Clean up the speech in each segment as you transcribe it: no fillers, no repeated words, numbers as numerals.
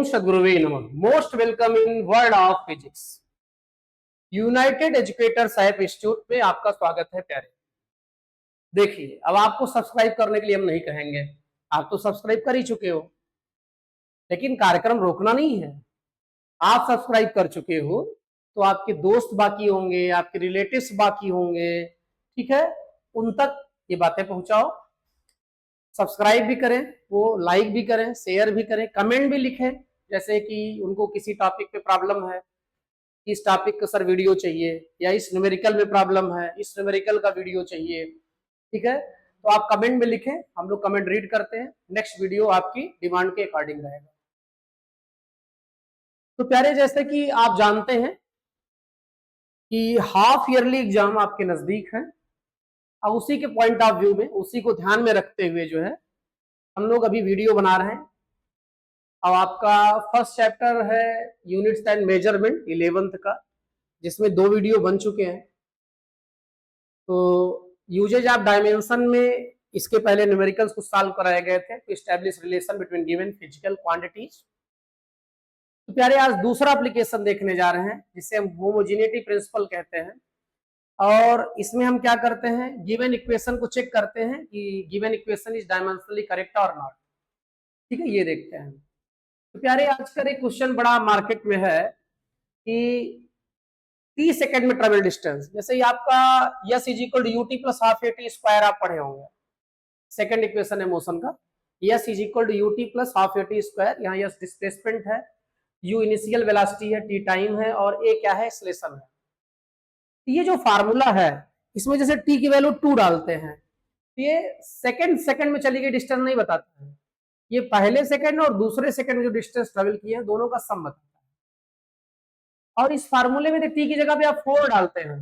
सद्गुरुवे नमः। Most welcome in world of physics. United educator साहेब institute में आपका स्वागत है प्यारे। देखिए, अब आपको सब्सक्राइब करने के लिए हम नहीं कहेंगे, आप तो सब्सक्राइब कर ही चुके हो, लेकिन कार्यक्रम रोकना नहीं है। आप सब्सक्राइब कर चुके हो तो आपके दोस्त बाकी होंगे, आपके रिलेटिव्स बाकी होंगे, ठीक है, उन तक ये बातें पहुंचाओ। सब्सक्राइब भी करें, वो लाइक भी करें, शेयर भी करें, कमेंट भी लिखें, जैसे कि उनको किसी टॉपिक पे प्रॉब्लम है, इस टॉपिक का सर वीडियो चाहिए, या इस न्यूमेरिकल में प्रॉब्लम है, इस न्यूमेरिकल का वीडियो चाहिए, ठीक है, तो आप कमेंट में लिखें, हम लोग कमेंट रीड करते हैं, नेक्स्ट वीडियो आपकी डिमांड के अकॉर्डिंग रहेगा। तो प्यारे, जैसे कि आप जानते हैं कि हाफ ईयरली एग्जाम आपके नजदीक है, अब उसी के पॉइंट ऑफ व्यू में, उसी को ध्यान में रखते हुए जो है हम लोग अभी वीडियो बना रहे हैं। अब आपका फर्स्ट चैप्टर है यूनिट्स एंड मेजरमेंट 11th का, जिसमें 2 वीडियो बन चुके हैं। तो यूजेज ऑफ डायमेंशन में इसके पहले न्यूमेरिकल्स को सॉल्व कराए गए थे, to establish relation between given physical quantities. तो प्यारे, आज दूसरा एप्लीकेशन देखने जा रहे हैं, जिसे हम होमोजेनिटी प्रिंसिपल कहते हैं। और इसमें हम क्या करते हैं, गिवन इक्वेशन को चेक करते हैं कि given equation is dimensionally correct और नॉट। ठीक है, ये देखते हैं। तो प्यारे, आज का एक क्वेश्चन बड़ा मार्केट में है कि 30 सेकंड में ट्रेवल डिस्टेंस, जैसे ये आपका s is equal to UT plus half A T square आप पढ़े होंगे, सेकंड इक्वेशन है मोशन का, s is equal to UT plus half A T square. यहाँ यस डिस्प्लेसमेंट है, यू इनिशियल वेलोसिटी है, टी टाइम है, और ए क्या है, एक्सेलरेशन है। ये जो फार्मूला है, इसमें जैसे टी की वैल्यू 2 डालते हैं, ये सेकंड में चली गई डिस्टेंस नहीं बताता है, ये पहले सेकंड और दूसरे सेकंड में जो डिस्टेंस ट्रेवल किए हैं दोनों का सम बताता है। और इस फार्मूले में टी की जगह पे आप 4 डालते हैं,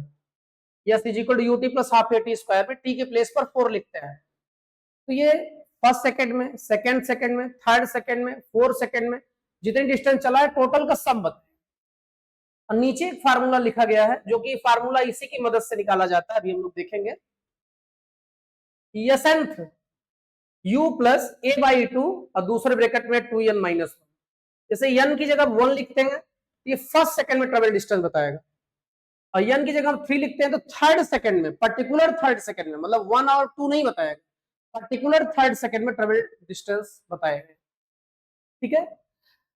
yes is equal to UT plus half A T square पे टी के प्लेस पर 4 लिखते हैं। तो ये फर्स्ट सेकंड में, सेकंड सेकंड में, थर्ड सेकंड में, फोर्थ सेकंड में जितनी डिस्टेंस चला है टोटल का सम बताए। और नीचे एक फार्मूला लिखा गया है, जो कि फार्मूला इसी की मदद से निकाला जाता है, अभी हम लोग देखेंगे। यसंथ u प्लस ए बाई 2 और दूसरे ब्रैकेट में 2n माइनस 1। जैसे n की जगह 1 लिखते हैं, ये फर्स्ट सेकंड में ट्रेवल डिस्टेंस बताएगा, और n की जगह हम 3 लिखते हैं तो थर्ड सेकंड में, पर्टिकुलर थर्ड सेकंड में, मतलब 1 और 2 नहीं बताएगा, पर्टिकुलर थर्ड सेकंड में ट्रेवल डिस्टेंस बताएगा। ठीक है,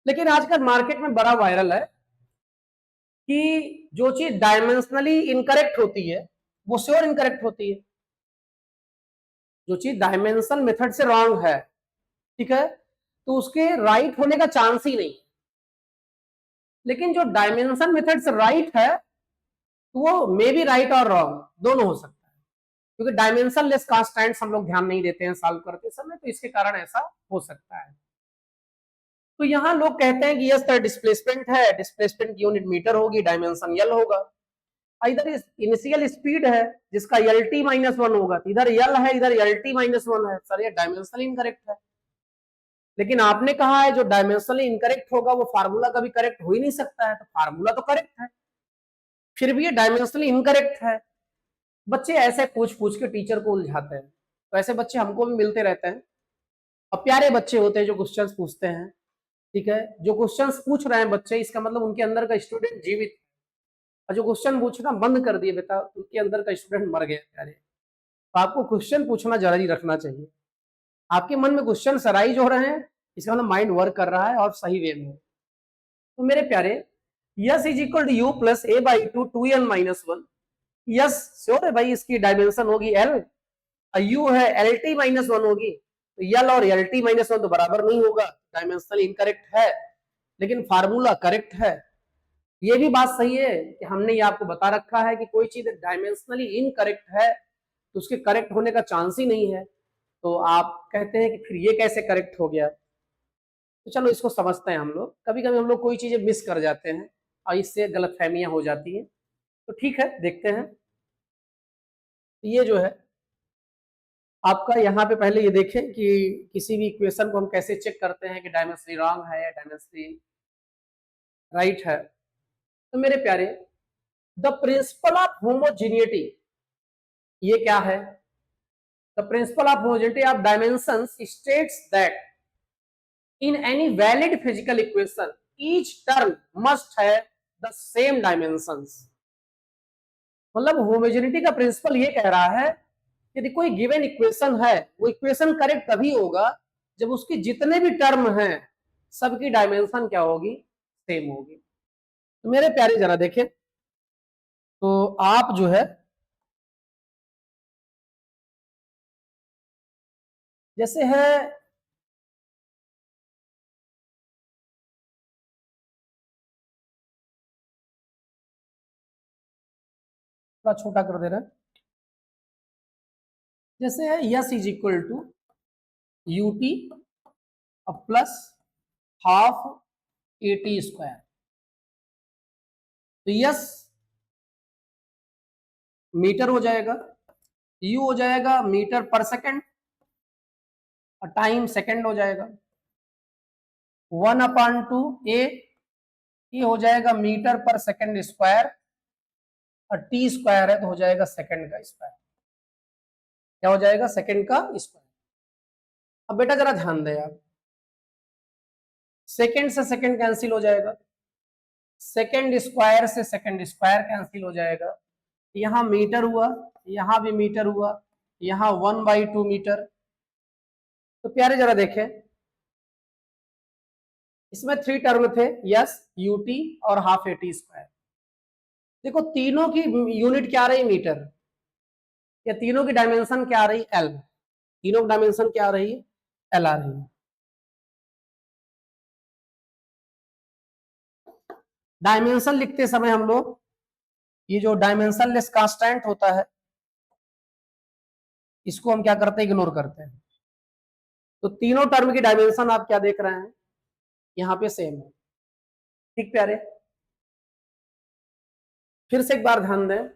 लेकिन आजकल मार्केट में बड़ा वायरल है कि जो चीज डायमेंशनली इनकरेक्ट होती है वो श्योर इनकरेक्ट होती है, जो चीज डायमेंशन मेथड से रॉन्ग है, ठीक है, तो उसके राइट होने का चांस ही नहीं। लेकिन जो डायमेंशन मेथड से राइट है तो वो मे बी राइट और रॉन्ग दोनों हो सकता है, क्योंकि डायमेंशन लेस कांस्टेंट्स हम लोग ध्यान नहीं देते हैं सॉल्व करते समय, तो इसके कारण ऐसा हो सकता है। तो यहां लोग कहते हैं कि यस सर डिस्प्लेसमेंट है, डिस्प्लेसमेंट की यूनिट मीटर होगी, डायमेंशन यल होगा। इधर इनिशियल स्पीड है जिसका यल टी माइनस 1 होगा, इधर यल है, इधर यल टी माइनस 1 है। सर ये डायमेंशनली इनकरेक्ट है। लेकिन आपने कहा है जो डायमेंशनली इनकरेक्ट होगा वो फार्मूला कभी करेक्ट हो ही नहीं सकता है, तो फार्मूला तो करेक्ट है, फिर भी ये डायमेंशनली इनकरेक्ट है। बच्चे ऐसे पूछ पूछ के टीचर को उलझाते हैं, तो ऐसे बच्चे हमको भी मिलते रहते हैं। और प्यारे बच्चे होते हैं जो क्वेश्चंस पूछते हैं, ठीक है, जो क्वेश्चंस पूछ रहे हैं बच्चे, इसका मतलब उनके अंदर का स्टूडेंट जीवित है, और जो क्वेश्चन पूछना बंद कर दिए बेटा, उनके अंदर का स्टूडेंट मर गया प्यारे। तो आपको क्वेश्चन पूछना जारी रखना चाहिए। आपके मन में क्वेश्चन अराइज हो रहे हैं, इसका मतलब माइंड वर्क कर रहा है और सही वे में। तो मेरे प्यारे, s is equal to you plus A by 2 2n minus 1। S sure है भाई, इसकी डायमेंशन होगी एल, यू है एल टी माइनस 1 होगी, तो यल और एल टी माइनस 1 तो बराबर नहीं होगा, डायमेंशनली इनकरेक्ट है, लेकिन फार्मूला करेक्ट है। ये भी बात सही है कि हमने ये आपको बता रखा है कि कोई चीज डायमेंशनली इनकरेक्ट है तो उसके करेक्ट होने का चांस ही नहीं है। तो आप कहते हैं कि फिर ये कैसे करेक्ट हो गया, तो चलो इसको समझते हैं हम लोग। कभी कभी हम लोग कोई चीजें मिस कर जाते हैं और इससे गलतफहमियां हो जाती हैं, तो ठीक है देखते हैं। ये जो है आपका, यहाँ पे पहले ये देखें कि किसी भी इक्वेशन को हम कैसे चेक करते हैं कि डायमेंशनली रॉन्ग है या डायमेंशनली राइट है। तो मेरे प्यारे, द प्रिंसिपल ऑफ होमोजेनिटी ये क्या है? The principle of homogeneity of dimensions states that in any valid physical equation each term must have the same dimensions. मतलब होमोजेनिटी का प्रिंसिपल ये कह रहा है कि यदि कोई गिवन इक्वेशन है, वो इक्वेशन करेक्ट तभी होगा जब उसके जितने भी टर्म हैं सबकी डायमेंशन क्या होगी, सेम होगी। तो मेरे प्यारे जरा देखें, तो आप जो है जैसे है थोड़ा छोटा कर दे रहे हैं, जैसे है s is equal to U T plus half A T square. तो यस मीटर हो जाएगा, यू हो जाएगा मीटर पर सेकंड और टाइम सेकंड हो जाएगा, 1/2 ए, ये हो जाएगा मीटर पर सेकंड स्क्वायर और टी स्क्वायर है तो हो जाएगा सेकंड का स्क्वायर। क्या हो जाएगा, सेकंड का स्क्वायर। अब बेटा जरा ध्यान दें आप, सेकंड से सेकंड कैंसिल हो जाएगा, सेकंड स्क्वायर से सेकंड स्क्वायर कैंसिल हो जाएगा, यहां मीटर हुआ, यहां भी मीटर हुआ, यहां 1/2 मीटर। तो प्यारे जरा देखें, इसमें 3 टर्म थे, यस, यूटी और हाफ ए टी स्क्वायर। देखो तीनों की यूनिट क्या आ रही, मीटर, या तीनों की डायमेंशन क्या आ रही, एल। तीनों की डायमेंशन क्या आ रही है, एल आ रही है। डायमेंशन लिखते समय हम लोग ये जो डायमेंशनलेस कांस्टेंट होता है इसको हम क्या करते हैं, इग्नोर करते हैं। तो तीनों टर्म की डायमेंशन आप क्या देख रहे हैं, यहाँ पे सेम है। ठीक प्यारे, फिर से एक बार ध्यान दें,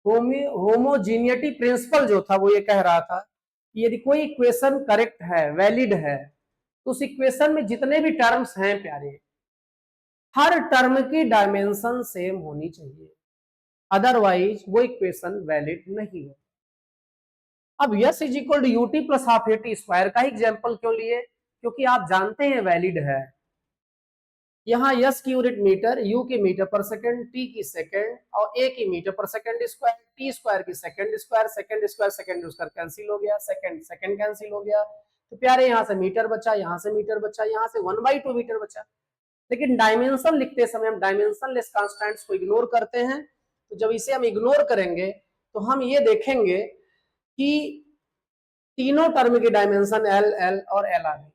होमोजीनियटी प्रिंसिपल जो था वो ये कह रहा था कि यदि कोई इक्वेशन करेक्ट है, वैलिड है, तो उस इक्वेशन में जितने भी टर्म्स हैं प्यारे, हर टर्म की डायमेंशन सेम होनी चाहिए, अदरवाइज वो इक्वेशन वैलिड नहीं है। अब s is equal to UT plus half A T square का एग्जाम्पल क्यों लिए, क्योंकि आप जानते हैं वैलिड है। यहाँ यस की यूनिट मीटर, यू की मीटर पर सेकंड, टी की सेकंड और ए की मीटर पर सेकंड स्क्वायर, टी स्क्वायर की second square, second square second square cancel हो गया, सेकंड सेकंड कैंसिल हो गया। तो प्यारे यहाँ से मीटर बचा, यहाँ से मीटर बचा, यहाँ से 1/2 मीटर बचा। लेकिन डायमेंशन लिखते समय हम डायमेंशन लेस कॉन्स्टेंट्स को इग्नोर करते हैं। तो जब इसे हम इग्नोर करेंगे तो हम ये देखेंगे कि तीनों टर्म की डायमेंशन एल एल और एल आ गई।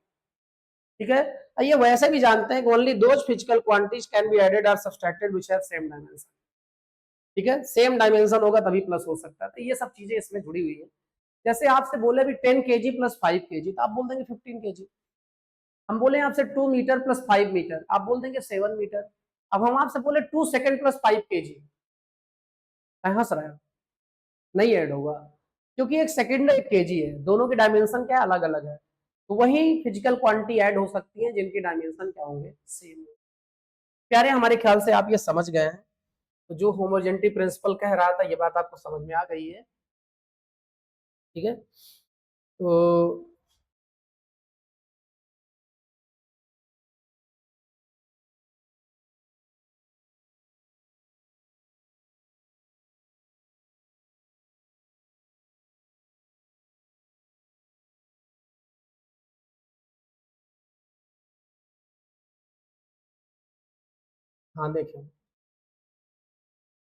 ठीक है, ये वैसे भी जानते हैं कि only those physical quantities can be added और subtracted which have same dimension. ठीक है, सेम डायमेंशन होगा तभी प्लस हो सकता है। तो ये सब चीजें इसमें जुड़ी हुई है। जैसे आपसे बोले भी 10 kg प्लस 5 kg, तो आप बोल देंगे 15 kg। हम बोले आपसे 2 मीटर प्लस 5 मीटर, आप बोल देंगे 7 मीटर। अब हम आपसे बोले 2 सेकंड प्लस 5 kg, हंस रहे हो, नहीं ऐड होगा, क्योंकि एक सेकंड एक केजी है, दोनों की डायमेंशन क्या अलग अलग है। तो वही फिजिकल क्वांटिटी ऐड हो सकती है जिनकी डायमेंशन क्या होंगे, सेम। प्यारे हमारे ख्याल से आप ये समझ गए हैं। तो जो होमोजेनिटी प्रिंसिपल कह रहा था ये बात आपको समझ में आ गई है। ठीक है, तो हाँ देखें,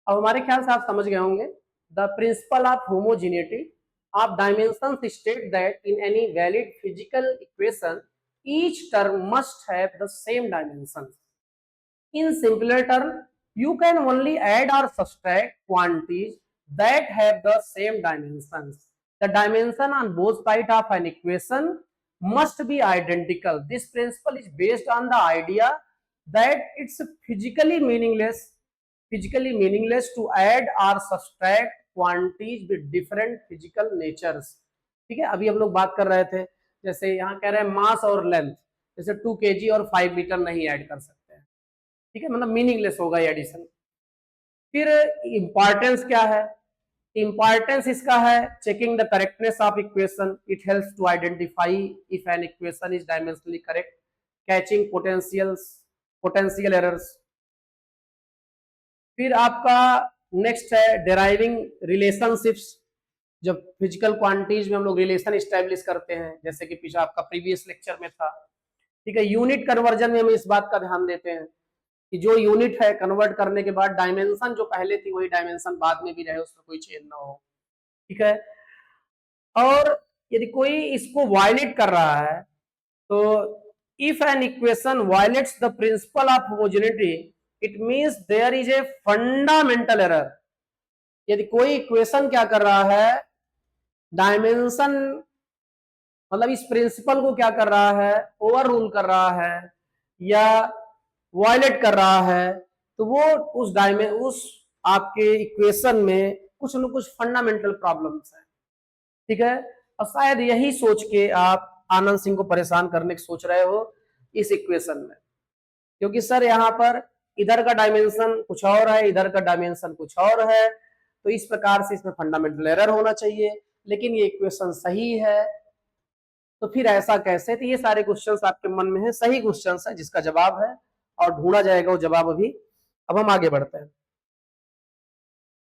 अब हमारे ख्याल से आप समझ गए होंगे the principle of homogeneity of dimension state that in any valid physical equation each term must have the same dimension. In simpler term, you can only add or subtract quantities that have the same dimensions. The dimension on both sides of an equation must be identical. This principle is based on the idea that it's physically meaningless to add or subtract quantities with different physical natures. ठीक है, अभी हम लोग बात कर रहे थे, जैसे यहाँ कह रहे हैं मास और लेंथ, जैसे 2 kg और 5 मीटर नहीं ऐड कर सकते। ठीक है, मतलब मीनिंगलेस होगा ये एडिशन। फिर इंपॉर्टेंस क्या है, इंपॉर्टेंस इसका है checking the correctness of equation, it helps to identify if an equation is dimensionally correct, catching potential errors. फिर आपका नेक्स्ट है डेराइविंग रिलेशनशिप्स। जब फिजिकल क्वांटिटीज में हम लोग रिलेशन स्टैब्लिश करते हैं, जैसे कि पीछे आपका प्रीवियस लेक्चर में था, ठीक है। यूनिट कन्वर्जन में हम इस बात का ध्यान देते हैं कि जो यूनिट है कन्वर्ट करने के बाद डायमेंशन जो पहले थी वही डायमेंशन बाद में भी रहे, उसमें कोई चेंज ना हो, ठीक है। और यदि कोई इसको वायलेट कर रहा है तो if an equation violates the principle of homogeneity it means there is a fundamental error. यदि कोई इक्वेशन क्या कर रहा है, डायमेंशन मतलब इस प्रिंसिपल को क्या कर रहा है, ओवर रूल कर रहा है या वायलेट कर रहा है, तो वो उस आपके इक्वेशन में कुछ न कुछ फंडामेंटल प्रॉब्लम्स है, ठीक है। और शायद यही सोच के आप आनंद सिंह को परेशान करने की सोच रहे हो इस इक्वेशन में, क्योंकि सर यहाँ पर इधर का डायमेंशन कुछ और है, इधर का डायमेंशन कुछ और है, तो इस प्रकार से इसमें फंडामेंटल एरर होना चाहिए, लेकिन ये इक्वेशन सही है, तो फिर ऐसा कैसे। तो ये सारे क्वेश्चंस आपके मन में है, सही क्वेश्चंस है जिसका जवाब है और ढूंढा जाएगा वो जवाब अभी। अब हम आगे बढ़ते हैं।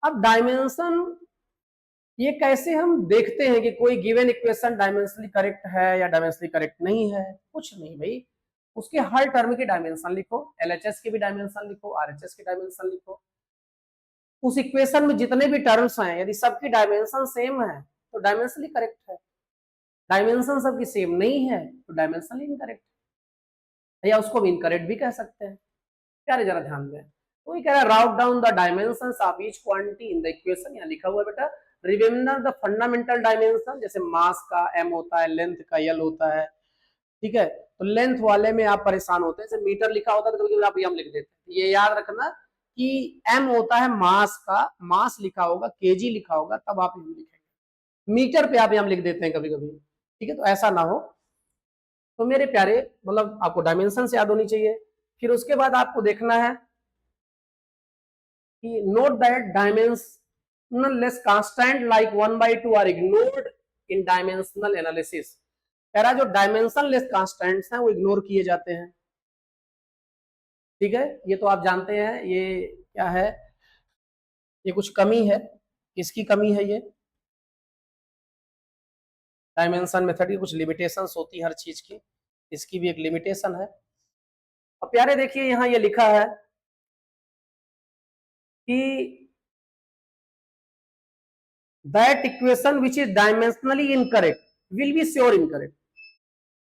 अब डायमेंशन ये कैसे हम देखते हैं कि कोई गिवन इक्वेशन डायमेंशनली करेक्ट है या डायमेंशनली करेक्ट नहीं है। कुछ नहीं भाई, उसके हर टर्म की डायमेंशन लिखो, एलएचएस की भी डायमेंशन लिखो, आरएचएस की डायमेंशन लिखो। उस इक्वेशन में जितने भी टर्म्स हैं यदि सबकी डायमेंशन सेम है तो डायमेंशनली करेक्ट है, डायमेंशन सबकी सेम नहीं है तो डायमेंशनली इनकरेक्ट है, या उसको भी इनकरेक्ट भी कह सकते हैं। प्यारे जरा ध्यान दें, तो ये कह रहा है wrote down the dimensions of each quantity in the equation. यहाँ लिखा हुआ है बेटा रिमेंबर द फंडामेंटल डायमेंशन, जैसे मास का m होता है, लेंथ का l होता है, ठीक है। तो लेंथ वाले में आप परेशान होते हैं, जैसे मीटर लिखा होता है तो कभी आप m लिख देते हैं। ये याद रखना कि m होता है मास का, मास लिखा होगा, kg लिखा होगा तब आप m लिखेंगे, मीटर पे आप m लिख देते हैं कभी कभी, ठीक है। तो ऐसा ना हो, तो मेरे प्यारे मतलब आपको डायमेंशन से याद होनी चाहिए। फिर उसके बाद आपको देखना है कि note that dimensionless constant like 1/2 are ignored in dimensional analysis। कह रहा जो डायमेंशनलेस कांस्टेंट्स हैं वो इग्नोर किए जाते हैं, ठीक है। ये तो आप जानते हैं ये क्या है, ये कुछ कमी है। किसकी कमी है? ये डायमेंशन मेथड की कुछ लिमिटेशंस होती है हर चीज की, इसकी भी एक लिमिटेशन है। अब प्यारे देखिए यहाँ ये लिखा है कि that equation which is dimensionally incorrect will be sure incorrect।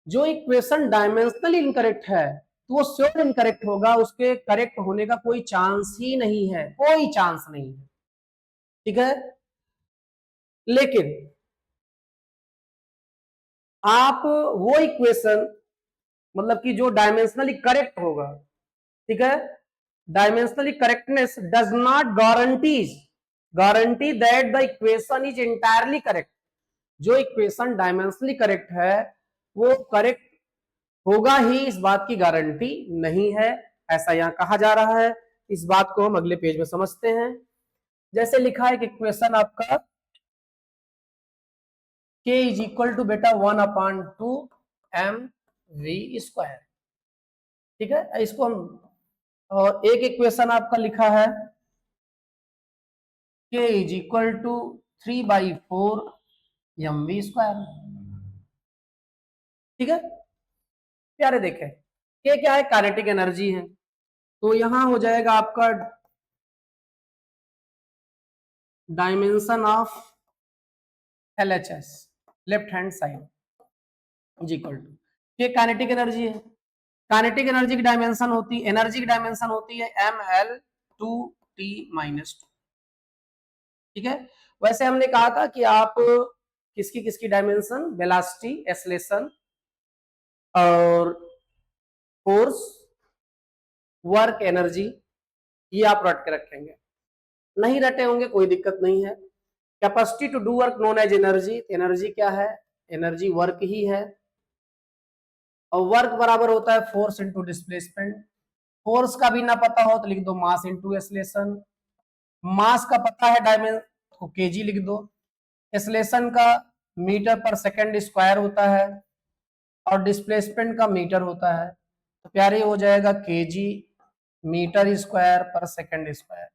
जो इक्वेशन डायमेंशनली इनकरेक्ट है तो वो श्योर इनकरेक्ट होगा, उसके करेक्ट होने का कोई चांस ही नहीं है, कोई चांस नहीं है, ठीक है। लेकिन आप वो इक्वेशन मतलब कि जो डायमेंशनली करेक्ट होगा, ठीक है, dimensionally correctness does not guarantee that the equation is entirely correct. जो इक्वेशन डायमेंशनली करेक्ट है वो करेक्ट होगा ही, इस बात की गारंटी नहीं है, ऐसा यहां कहा जा रहा है। इस बात को हम अगले पेज में समझते हैं। जैसे लिखा है कि इक्वेशन आपका k इज इक्वल टू बेटा 1/2 mv², ठीक है। इसको हम, और एक इक्वेशन आपका लिखा है k is equal to 3/4 mv², ठीक है। प्यारे देखें k क्या है, काइनेटिक एनर्जी है, तो यहां हो जाएगा आपका dimension of LHS left hand side is equal to, ये काइनेटिक एनर्जी है। काइनेटिक एनर्जी की डायमेंशन होती है, एनर्जी की डायमेंशन होती है ml2t-2, ठीक है। वैसे हमने कहा था कि आप किसकी किसकी डायमेंशन, वेलोसिटी, एक्सेलरेशन और फोर्स, वर्क, एनर्जी, ये आप रट के रखेंगे। नहीं रटे होंगे कोई दिक्कत नहीं है। Capacity to do work known as energy, energy क्या है, एनर्जी वर्क ही है, और वर्क बराबर होता है फोर्स इंटू डिस्प्लेसमेंट। फोर्स का भी ना पता हो तो लिख दो मास इंटू एक्सेलरेशन, मास का पता है तो केजी लिख दो। एक्सेलरेशन का मीटर पर सेकंड स्क्वायर होता है और डिस्प्लेसमेंट का मीटर होता है, तो प्यारे हो जाएगा केजी मीटर स्क्वायर पर सेकंड स्क्वायर।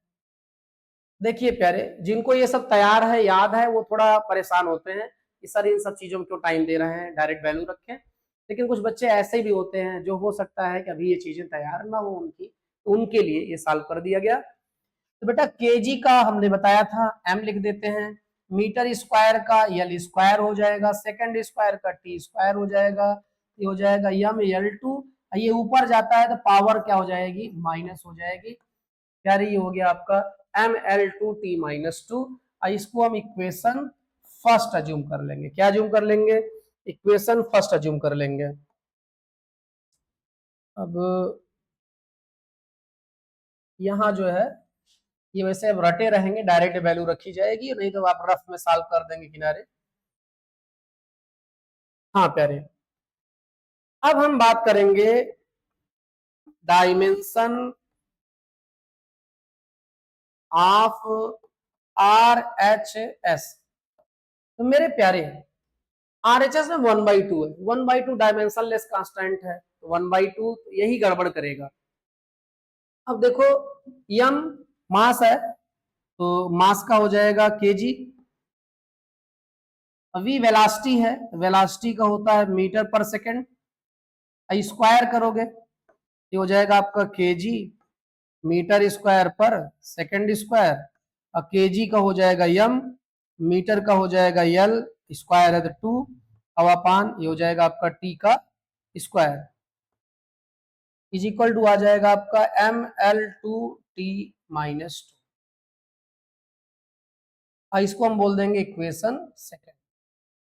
देखिए प्यारे, जिनको ये सब तैयार है, याद है, वो थोड़ा परेशान होते हैं कि सर इन सब चीजों में क्यों टाइम दे रहे हैं, डायरेक्ट वैल्यू रखें। लेकिन कुछ बच्चे ऐसे भी होते हैं जो हो सकता है कि अभी ये चीजें तैयार ना हो उनकी, तो उनके लिए ये सॉल्व कर दिया गया। तो बेटा केजी का हमने बताया था एम लिख देते हैं, मीटर स्क्वायर का यल स्क्वायर हो जाएगा, सेकंड स्क्वायर का टी स्क्वायर हो जाएगा, ये हो जाएगा यम यल टू। ये ऊपर जाता है तो पावर क्या हो जाएगी, माइनस हो जाएगी। यार ये हो गया आपका m l two T minus two. इसको हम इक्वेशन फर्स्ट अज्यूम कर लेंगे। क्या अज्यूम कर लेंगे, इक्वेशन फर्स्ट अज्यूम कर लेंगे। अब यहाँ जो है ये वैसे अब रटे रहेंगे, डायरेक्ट वैल्यू रखी जाएगी, नहीं तो आप रफ में सॉल्व कर देंगे किनारे। हाँ प्यारे, अब हम बात करेंगे dimension of R H S. तो मेरे प्यारे आरएचएस में 1/2 है, 1/2 डायमेंशन लेस कांस्टेंट है, तो 1/2 यही गड़बड़ करेगा। अब देखो यम मास है, तो मास का हो जाएगा केजी। वी वेलासिटी है, वेलासिटी का होता है मीटर पर सेकंड। स्क्वायर करोगे ये हो जाएगा आपका केजी मीटर स्क्वायर पर सेकंड स्क्वायर, और केजी का हो जाएगा यम, मीटर का हो जाएगा यल, स्क्वायर है तो 2, अपान ये हो जाएगा आपका टी का स्क्वायर, इज इक्वल टू आ जाएगा आपका m l two T minus two. इसको हम बोल देंगे इक्वेशन सेकंड।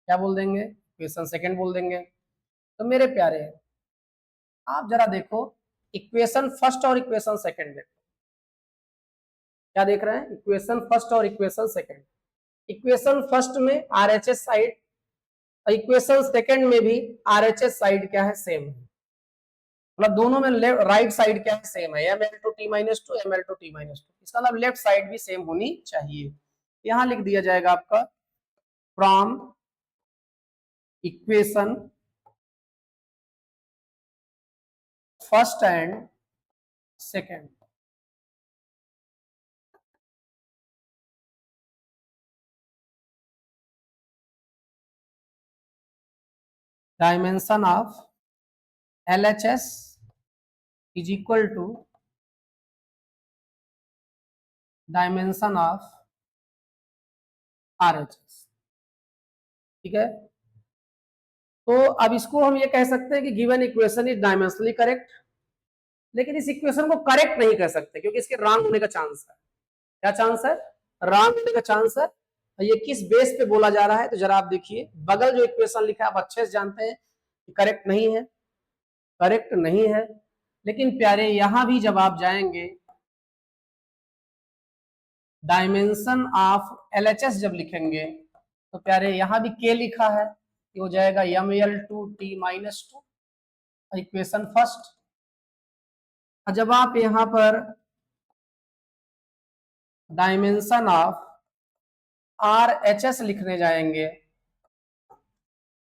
क्या बोल देंगे, इक्वेशन सेकंड बोल देंगे। तो मेरे प्यारे आप जरा देखो इक्वेशन फर्स्ट और इक्वेशन सेकंड देखो, क्या देख रहे हैं, इक्वेशन फर्स्ट और इक्वेशन सेकंड। इक्वेशन फर्स्ट में आरएचएस साइड, इक्वेशन सेकंड में भी आरएचएस साइड क्या है, सेम है। मतलब दोनों में राइट साइड क्या है, सेम है, m l two T minus two, m l two T minus two. इसका मतलब लेफ्ट साइड भी सेम होनी चाहिए। यहां लिख दिया जाएगा आपका from equation first and second dimension of LHS is equal to dimension of RHS। ठीक है, तो अब इसको हम ये कह सकते हैं कि given equation is dimensionally correct, लेकिन इस इक्वेशन को करेक्ट नहीं कह सकते क्योंकि इसके रॉन्ग होने का चांस है। क्या चांस है, रॉन्ग होने का चांस है। ये किस बेस पे बोला जा रहा है, तो जरा आप देखिए बगल जो इक्वेशन लिखा है आप अच्छे से जानते हैं कि करेक्ट नहीं है, करेक्ट नहीं है। लेकिन प्यारे यहां भी जब आप जाएंगे डायमेंशन ऑफ LHS जब लिखेंगे तो प्यारे यहां भी के लिखा है, ये हो जाएगा m l two T minus two, equation first. जब आप यहां पर डायमेंशन ऑफ RHS लिखने जाएंगे,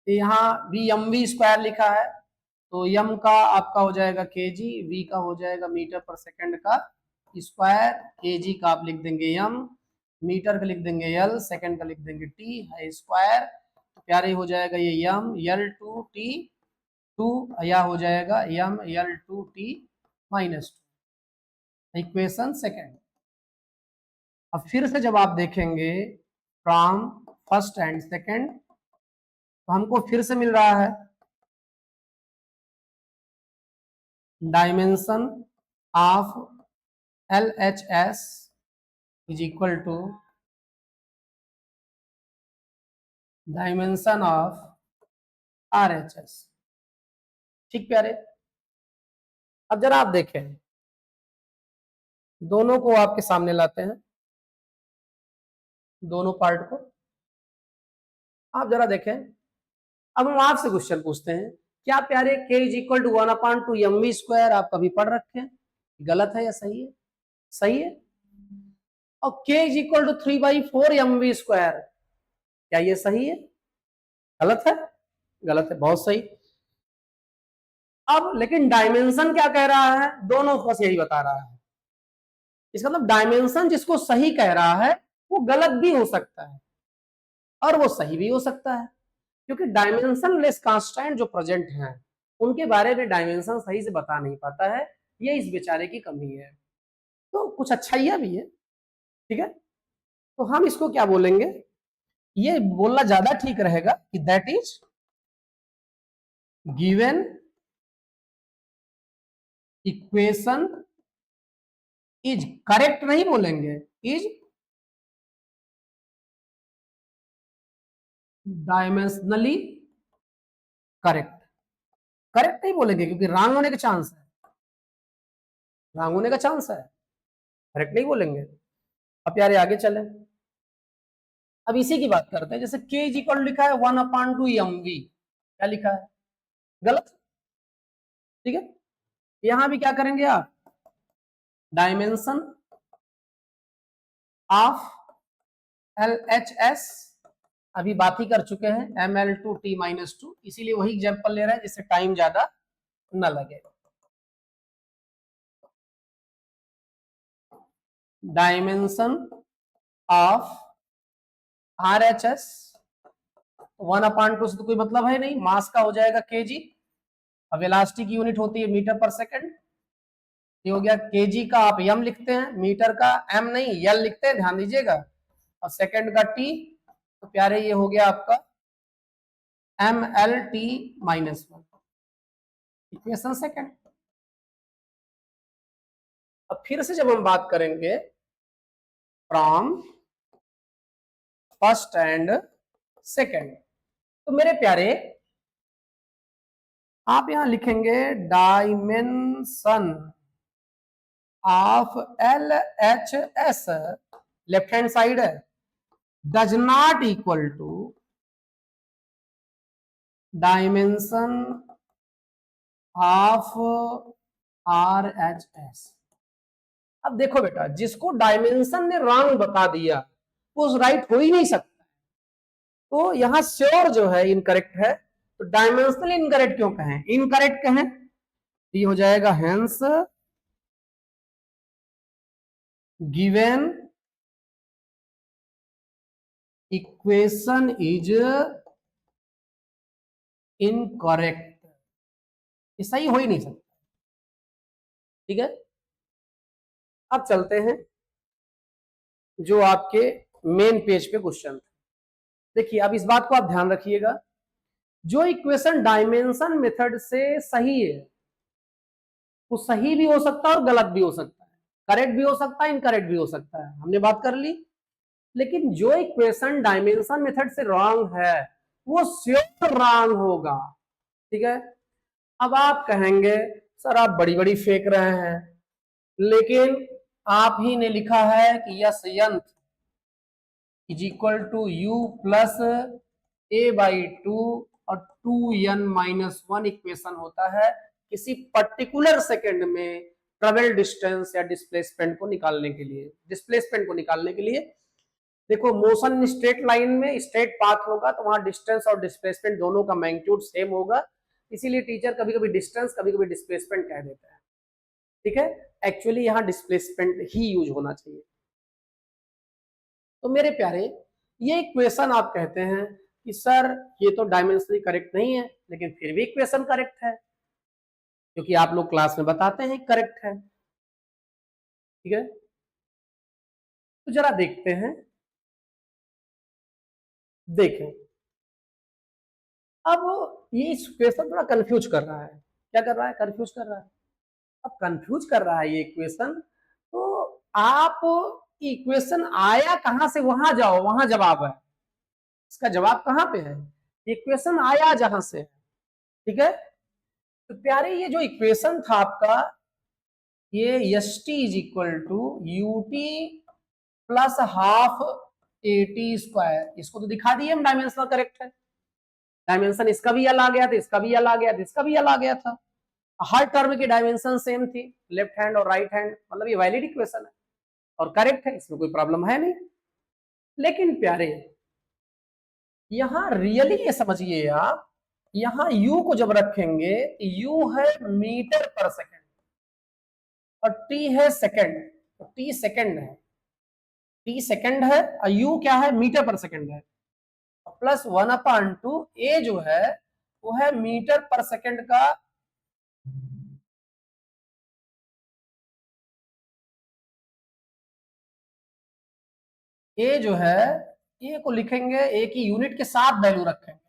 यहाँ भी एम वी स्क्वायर लिखा है, तो यम का आपका हो जाएगा केजी, वी का हो जाएगा मीटर पर सेकंड का स्क्वायर, केजी का आप लिख देंगे यम, मीटर का लिख देंगे यल, सेकंड का लिख देंगे टी है स्क्वायर। तो प्यारे हो जाएगा ये M L two T two, या हो जाएगा M L two T minus two, equation second. अब फिर से जब आप देखेंगे फ्रॉम फर्स्ट एंड सेकंड, तो हमको फिर से मिल रहा है dimension of LHS is equal to dimension of RHS। ठीक प्यारे, अब जरा आप देखें, दोनों को आपके सामने लाते हैं, दोनों पार्ट को आप जरा देखें। अब हम आपसे क्वेश्चन पूछते हैं, क्या प्यारे k is equal to 1/2 m v square आप कभी पढ़ रखे हैं, गलत है या सही है, सही है। और k is equal to 3/4 mv²। क्या ये सही है? गलत है? गलत है, बहुत सही। अब लेकिन डायमेंशन क्या कह रहा है? दोनों बस यही बता रहा है। इसका मतलब डायमेंशन जिसको सही कह रहा है वो गलत भी हो सकता है और वो सही भी हो सकता है, क्योंकि डायमेंशन लेस कांस्टेंट जो प्रेजेंट हैं उनके बारे में डायमेंशन सही से बता नहीं पाता है। ये इस बेचारे की कमी है। तो कुछ अच्छाइयां भी है, ठीक है। तो हम इसको क्या बोलेंगे, ये बोलना ज्यादा ठीक रहेगा कि that is given equation is correct, नहीं बोलेंगे इज डायमेंशनली करेक्ट। करेक्ट नहीं बोलेंगे क्योंकि रॉन्ग होने का चांस है, रॉन्ग होने का चांस है, करेक्ट नहीं बोलेंगे। अब यार आगे चले, अब इसी की बात करते हैं। जैसे k इज इक्वल लिखा है 1/2mv, क्या लिखा है? गलत, ठीक है। यहां भी क्या करेंगे आप, डायमेंशन ऑफ LHS अभी बात ही कर चुके हैं, ml2t-2, इसीलिए वही एग्जांपल ले रहे हैं जिससे टाइम ज्यादा न लगे। डायमेंशन ऑफ RHS 1/2 से तो कोई मतलब है नहीं, मास का हो जाएगा kg। अब वेलोसिटी की यूनिट होती है मीटर पर सेकंड, ये हो गया kg का आप m लिखते हैं, मीटर का m नहीं l लिखते हैं, ध्यान दीजिएगा, और सेकंड का t, तो प्यारे ये हो गया आपका mlt-1 इक्वेशन सेकंड। अब फिर से जब हम बात करेंगे फ्रॉम फर्स्ट एंड सेकंड, तो मेरे प्यारे आप यहां लिखेंगे dimension of LHS, left hand side है, does not equal to dimension of RHS। अब देखो बेटा, जिसको डायमेंशन ने रॉन्ग बता दिया वो राइट हो ही नहीं सकता, तो यहां श्योर जो है इनकरेक्ट है। तो डायमेंशनल इनकरेक्ट क्यों कहें, इनकरेक्ट कहें, ये हो जाएगा hence given equation is incorrect, ये सही हो ही नहीं सकता, ठीक है। अब चलते हैं जो आपके मेन पेज पे क्वेश्चन। देखिए अब इस बात को आप ध्यान रखिएगा, जो इक्वेशन डायमेंशन मेथड से सही है वो सही भी हो सकता है और गलत भी हो सकता है, करेक्ट भी हो सकता है, इनकरेक्ट भी हो सकता है, हमने बात कर ली। लेकिन जो इक्वेशन डायमेंशन मेथड से रॉन्ग है वो श्योर रॉन्ग होगा, ठीक है। अब आप कहेंगे सर आप बड़ी बड़ी फेंक रहे हैं, लेकिन आप ही ने लिखा है कि S nth is equal to u plus a/2 और 2n-1 इक्वेशन होता है किसी पर्टिकुलर सेकंड में ट्रेवल डिस्टेंस या डिस्प्लेसमेंट को निकालने के लिए। डिस्प्लेसमेंट को निकालने के लिए देखो, मोशन स्ट्रेट लाइन में स्ट्रेट पाथ होगा तो वहां डिस्टेंस और डिस्प्लेसमेंट दोनों का मैग्नीट्यूड सेम होगा, इसीलिए टीचर कभी कभी डिस्टेंस कभी कभी डिस्प्लेसमेंट कह देता है, ठीक है। एक्चुअली यहां डिस्प्लेसमेंट ही यूज होना चाहिए। तो मेरे प्यारे ये इक्वेशन आप कहते हैं कि सर ये तो डायमेंशनली करेक्ट नहीं है, लेकिन फिर भी इक्वेशन करेक्ट है क्योंकि आप लोग क्लास में बताते हैं करेक्ट है, ठीक है। तो जरा देखते हैं, देखें अब ये इक्वेशन थोड़ा कंफ्यूज कर रहा है। क्या कर रहा है? कंफ्यूज कर रहा है। अब कंफ्यूज कर रहा है ये इक्वेशन, तो आप इक्वेशन आया कहां से वहां जाओ, वहां जवाब है। इसका जवाब कहां पे है? इक्वेशन आया जहां से है, ठीक है। तो प्यारे ये जो इक्वेशन था आपका, ये S T is equal to UT plus half AT², इसको तो दिखा दिए हम डायमेंशनल करेक्ट है। डायमेंशन इसका भी यल आ गया था, इसका भी यल आ गया था, इसका भी यल आ गया था, हर टर्म की डायमेंशन सेम थी, लेफ्ट हैंड और राइट हैंड, मतलब ये वैलिड इक्वेशन है। और करेक्ट है, इसमें कोई प्रॉब्लम है नहीं। लेकिन प्यारे यहां रियली ये समझिए आप, यहां u को जब रखेंगे, u है मीटर पर सेकंड और t है सेकंड, तो t सेकंड है, t सेकंड है और u क्या है, मीटर पर सेकंड है। प्लस 1/2 a जो है वो है मीटर पर सेकंड का a जो है, a को लिखेंगे, a की यूनिट के साथ वैल्यू रखेंगे,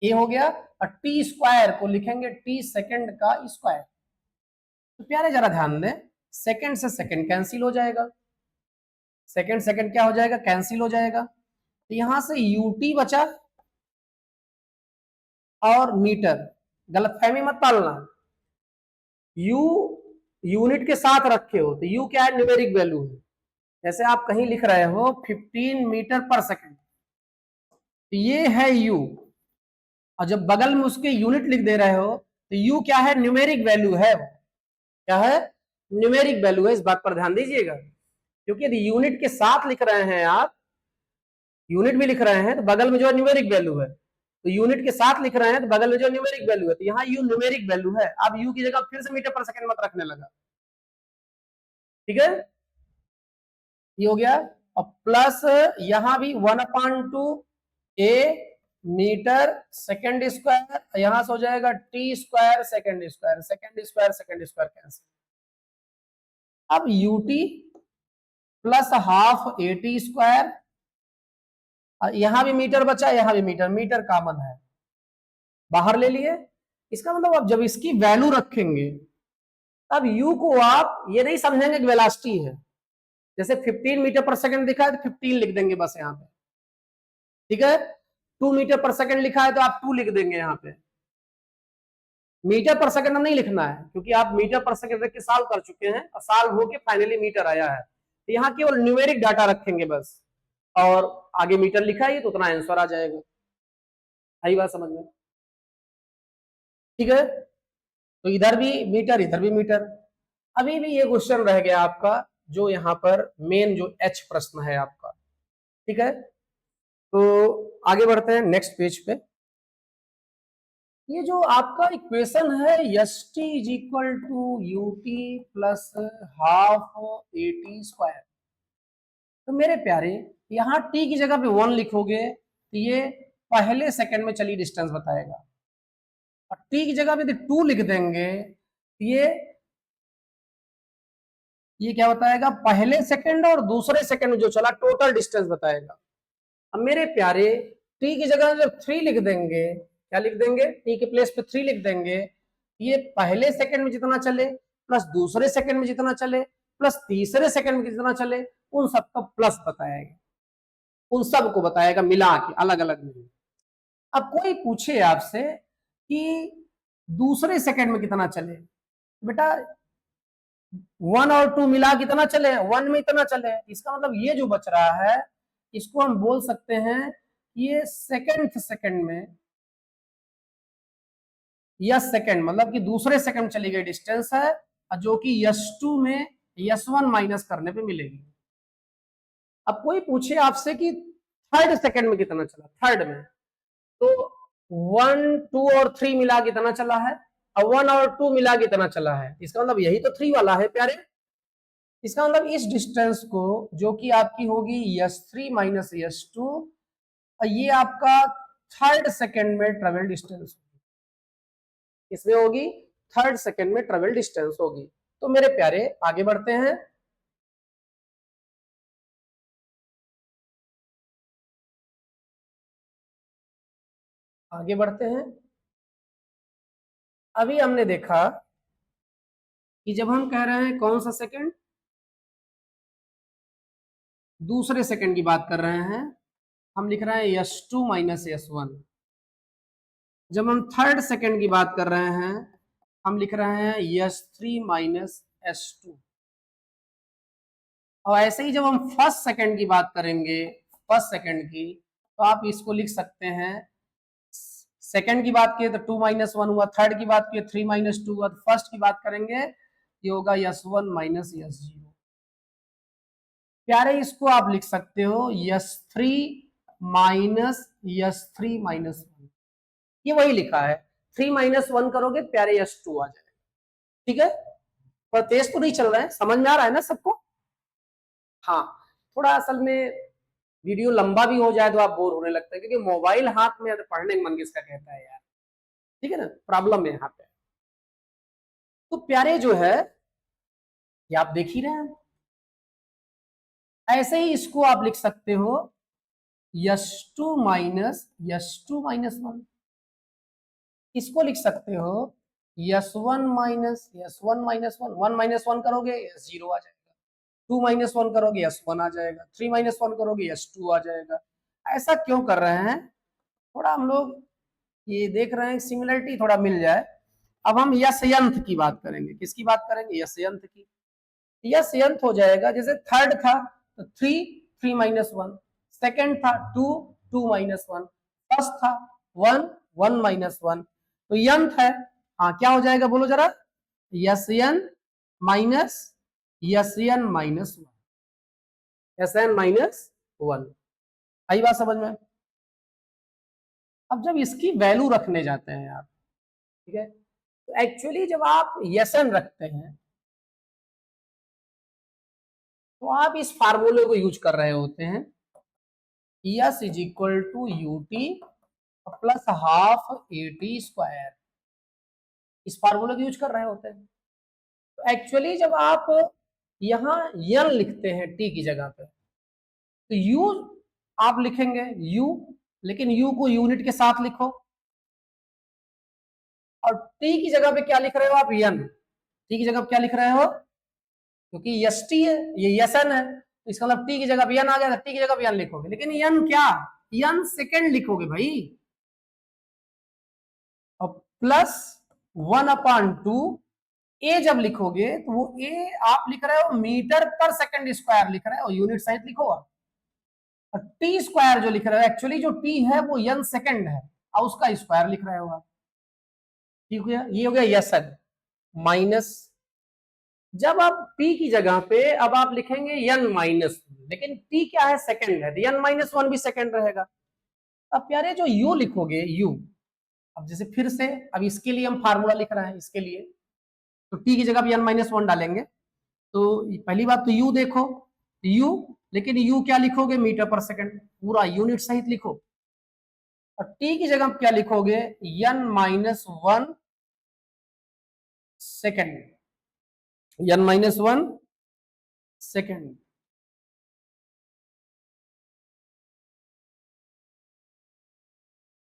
a हो गया, और t स्क्वायर को लिखेंगे t सेकंड का स्क्वायर। तो प्यारे जरा ध्यान दें, सेकंड से सेकंड कैंसिल हो जाएगा, सेकंड सेकंड क्या हो जाएगा, कैंसिल हो जाएगा। तो यहां से ut बचा और मीटर, गलतफहमी मत पालना, u यूनिट के साथ रखे हो तो u क्या है, न्यूमेरिक वैल्यू है। जैसे आप कहीं लिख रहे हो 15 मीटर पर सेकंड, तो ये है u, और जब बगल में उसके यूनिट लिख दे रहे हो तो u क्या है, न्यूमेरिक वैल्यू है, क्या है, न्यूमेरिक वैल्यू है। इस बात पर ध्यान दीजिएगा, क्योंकि यदि यूनिट के साथ लिख रहे हैं आप, यूनिट भी लिख रहे हैं तो बगल में जो है न्यूमेरिक वैल्यू है, तो यूनिट के साथ लिख रहे हैं तो बगल में जो न्यूमेरिक वैल्यू है, तो यहाँ u न्यूमेरिक वैल्यू है। अब u की जगह फिर से मीटर पर सेकंड मत रखने लगा, ठीक है, ये हो गया। और प्लस यहां भी 1/2 a मीटर सेकंड स्क्वायर, यहां से हो जाएगा t square second square, second square second square cancel. अब ut plus half at square, यहां भी मीटर बचा, यहां भी मीटर, मीटर कॉमन है, बाहर ले लिए। इसका मतलब आप जब इसकी वैल्यू रखेंगे तब u को आप ये नहीं समझेंगे कि वेलोसिटी है, जैसे 15 मीटर पर सेकंड दिखा है तो 15 लिख देंगे बस यहाँ पे, ठीक है। 2 मीटर पर सेकंड लिखा है तो आप 2 लिख देंगे यहाँ पे, मीटर पर सेकंड नहीं लिखना है, क्योंकि आप मीटर पर सेकंड रख के सॉल्व कर चुके हैं और सॉल्व होके फाइनली मीटर आया है। तो यहाँ केवल न्यूमेरिक डाटा रखेंगे बस, और आगे मीटर लिखा है तो उतना आंसर आ जाएगा। आई बात समझ में, ठीक है। तो इधर भी मीटर, इधर भी मीटर। अभी भी ये क्वेश्चन रह गया आपका, जो यहाँ पर मेन जो एच प्रश्न है आपका, ठीक है। तो आगे बढ़ते हैं नेक्स्ट पेज पे। ये जो आपका इक्वेशन है S T is equal to U T plus half A T square, तो मेरे प्यारे यहाँ t की जगह पे 1 लिखोगे तो ये पहले सेकंड में चली डिस्टेंस बताएगा, और t की जगह पे यदि 2 लिख देंगे तो ये क्या बताएगा, पहले सेकंड और दूसरे सेकंड में जो चला टोटल डिस्टेंस बताएगा। अब मेरे प्यारे t की जगह जब 3 लिख देंगे, क्या लिख देंगे, t के प्लेस पे 3 लिख देंगे, ये पहले सेकंड में जितना चले प्लस दूसरे सेकंड में जितना चले प्लस तीसरे सेकंड में जितना चले उन सबका प्लस बताएगा, उन सबको बताएगा मिला के, अलग अलग नहीं। अब कोई पूछे आपसे कि दूसरे सेकंड में कितना चले, बेटा 1 और 2 मिला कितना चले, 1 में इतना चले, इसका मतलब ये जो बच रहा है इसको हम बोल सकते हैं ये सेकंड में, यस सेकंड मतलब कि दूसरे सेकंड चली गई डिस्टेंस है, जो कि S2 में S1 माइनस करने पे मिलेगी। अब कोई पूछे आपसे कि थर्ड सेकंड में कितना चला, थर्ड में, तो 1 2 और 3 मिला कितना चला है, और 1 और 2 मिला कितना चला है, इसका मतलब यही तो 3 वाला है प्यारे। इसका मतलब इस डिस्टेंस को जो कि आपकी होगी S3 माइनस S2, ये आपका थर्ड सेकंड में ट्रेवल डिस्टेंस, इसमें होगी थर्ड सेकंड में ट्रेवल डिस्टेंस होगी। तो मेरे प्यारे आगे बढ़ते हैं। आगे बढ़ते हैं। अभी हमने देखा कि जब हम कह रहे हैं कौन सा सेकंड, दूसरे सेकंड की बात कर रहे हैं, हम लिख रहे हैं S2 माइनस S1। जब हम थर्ड सेकंड की बात कर रहे हैं हम लिख रहे हैं S3 माइनस S2। और ऐसे ही जब हम फर्स्ट सेकंड की बात करेंगे, फर्स्ट सेकंड की, तो आप इसको लिख सकते हैं, सेकंड की बात किए तो 2 माइनस 1 हुआ, थर्ड की बात किए 3 माइनस 2 हुआ, तो फर्स्ट की बात करेंगे ये होगा S1 माइनस S0। प्यारे इसको आप लिख सकते हो S3 माइनस S3 माइनस 1, ये वही लिखा है, 3 माइनस 1 करोगे प्यारे S2 आ जाएगा। ठीक है, पर तेज तो नहीं चल रहा है, समझ में आ रहा है ना सबको? हाँ, थोड़ा असल में वीडियो लंबा भी हो जाए तो आप बोर होने लगते हैं, क्योंकि मोबाइल हाथ में तो पढ़ने का मन किसका कहता है यार, ठीक है ना, प्रॉब्लम है यहाँ पे। तो प्यारे जो है ये आप देख ही रहे हैं, ऐसे ही इसको आप लिख सकते हो S2 माइनस S2 - 1, इसको लिख सकते हो S1 माइनस S1 - 1, 1 - 1 करोगे S0 आ जाएगा, 2 - 1 करोगे S1 आ जाएगा, 3 - 1 करोगे S2 आ जाएगा। ऐसा क्यों कर रहे हैं, थोड़ा हम लोग ये देख रहे हैं सिमिलरिटी थोड़ा मिल जाए। अब हम यशयंत की बात करेंगे, किसकी बात करेंगे, यशयंत की। यशयंत हो जाएगा, जैसे थर्ड था तो 3 3 - 1, सेकंड था 2 2 - 1, फर्स्ट था 1 1 - 1, तो यंत है। हाँ, क्या हो जाएगा बोलो जरा, यशयन माइनस यशयन माइनस 1, यशयन माइनस 1। आई बात समझ में? अब जब इसकी वैल्यू रखने जाते हैं आप, ठीक है, तो एक्चुअली जब आप यसन रखते हैं तो आप इस फार्मूले को यूज कर रहे होते हैं, yes is equal to UT plus half A T square, इस फार्मूले को यूज कर रहे होते हैं। तो एक्चुअली जब आप यहां यन लिखते हैं टी की जगह पे, तो यू आप लिखेंगे यू, लेकिन यू को यूनिट के साथ लिखो, और टी की जगह पे क्या लिख रहे हो आप, यन। टी की जगह पे क्या लिख रहे हो, क्योंकि यस टी है, ये यसन है, तो इसका मतलब टी की जगह पे यन आ गया, टी की जगह पे यन लिखोगे, लेकिन यन क्या, यन सेकंड लिखोगे भाई, और प्लस 1/2 ए जब लिखोगे तो वो ए आप लिख रहे हो मीटर पर सेकंड स्क्वायर लिख रहे हो, यूनिट सहित लिखो आप। और टी स्क्वायर जो लिख रहे हो, एक्चुअली जो टी है वो यन सेकंड है, और उसका स्क्वायर लिख रहे हो आप। ठीक हो गया, ये हो गया यसन माइनस। जब आप p की जगह पे अब आप लिखेंगे n माइनस, लेकिन t क्या है, सेकंड है, तो n -1 भी सेकंड रहेगा। अब प्यारे जो u लिखोगे u, अब जैसे फिर से अब इसके लिए हम फार्मूला लिख रहे हैं, इसके लिए तो t की जगह पे n -1 डालेंगे, तो पहली बात तो u देखो u, लेकिन u क्या लिखोगे, मीटर पर सेकंड, पूरा यूनिट सहित लिखो, और t की जगह क्या लिखोगे, n -1 second, n -1 second.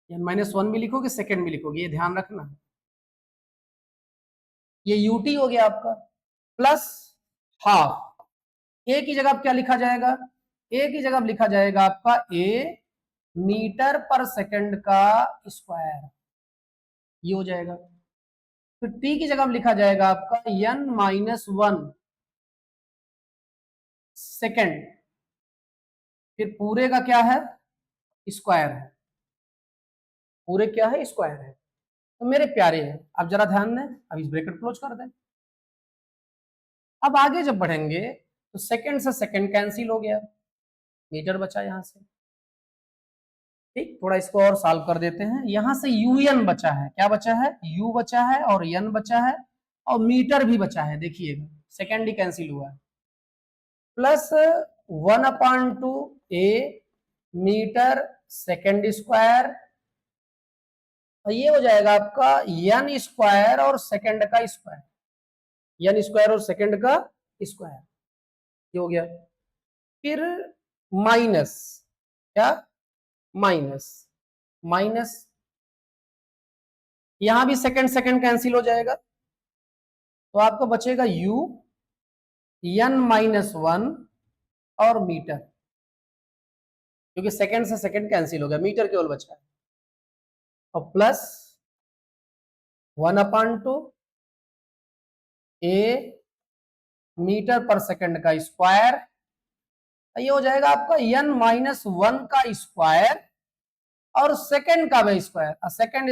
n -1 भी लिखोगे, सेकंड भी लिखोगे, ये ध्यान रखना। ये यूटी हो गया आपका, प्लस हाफ, ए की जगह क्या लिखा जाएगा, ए की जगह लिखा जाएगा आपका ए मीटर पर सेकंड का स्क्वायर, ये हो जाएगा। फिर टी की जगह लिखा जाएगा आपका n -1 सेकंड, फिर पूरे का क्या है, स्क्वायर है, पूरे क्या है, स्क्वायर है। तो मेरे प्यारे हैं, अब जरा ध्यान दें, अब इस ब्रैकेट क्लोज कर दें। अब आगे जब बढ़ेंगे तो सेकंड से सेकंड कैंसिल हो गया, मीटर बचा यहां से। ठीक, थोड़ा इसको और सॉल्व कर देते हैं, यहां से यूएन बचा है, क्या बचा है, यू बचा है और एन बचा है, और मीटर भी बचा है, देखिएगा सेकंड ही कैंसिल हुआ है, प्लस 1/2 ए मीटर सेकंड स्क्वायर, और ये हो जाएगा आपका एन स्क्वायर और सेकंड का स्क्वायर, एन स्क्वायर और सेकंड का स्क्वायर, ये हो गया। फिर माइनस, क्या, माइनस माइनस, यहां भी सेकंड सेकंड कैंसिल हो जाएगा, तो आपको बचेगा u n -1 और मीटर, क्योंकि सेकंड से सेकंड कैंसिल हो गया, मीटर केवल बचा है, और प्लस 1/2 ए मीटर पर सेकंड का स्क्वायर, ये हो जाएगा आपका n -1 का स्क्वायर और सेकंड का भी स्क्वायर, सेकंड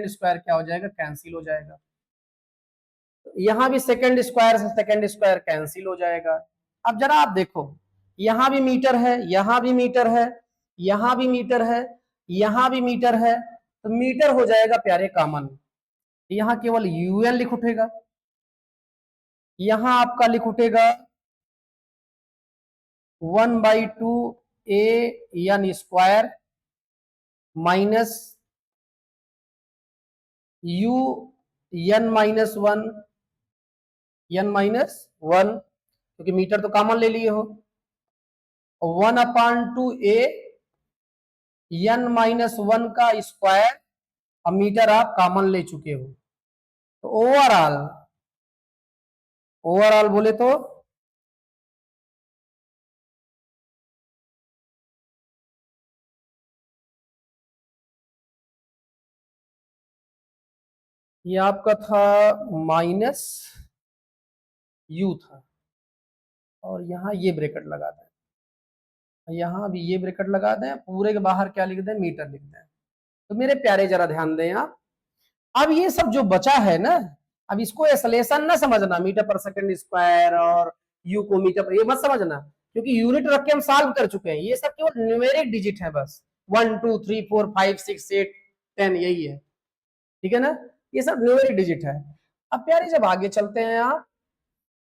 स्क्वायर क्या हो जाएगा, कैंसिल हो जाएगा, यहां भी सेकंड स्क्वायर से सेकंड स्क्वायर कैंसिल हो जाएगा। अब जरा आप देखो, यहां भी मीटर है, यहां भी मीटर है, यहां भी मीटर है, यहां भी मीटर है, तो मीटर हो जाएगा प्यारे कॉमन। यहां केवल यूएन लिख उठेगा, यहां आपका लिख उठेगा 1/2 A N square minus you N minus one, क्योंकि मीटर तो कॉमन ले लिए हो, 1/2 ए एन माइनस वन का स्क्वायर, अब मीटर आप कॉमन ले चुके हो, तो ओवरऑल बोले तो ये आपका था माइनस यू था, और यहां ये ब्रैकेट लगा दें, यहां भी ये ब्रैकेट लगा दें, पूरे के बाहर क्या लिख दें, मीटर लिख दें। तो मेरे प्यारे जरा ध्यान दें आप, अब ये सब जो बचा है ना, अब इसको एसलेशन ना समझना, मीटर पर सेकंड स्क्वायर और यू को मीटर पर, ये मत समझना, क्योंकि यूनिट रख के हम सॉल्व कर चुके हैं, ये सब केवल न्यूमेरिक डिजिट है बस, 1 2 3 4 5 6 8 10 यही है, ठीक है ना, ये सब न्यूमेरिक डिजिट है। अब प्यारे जब आगे चलते हैं आप,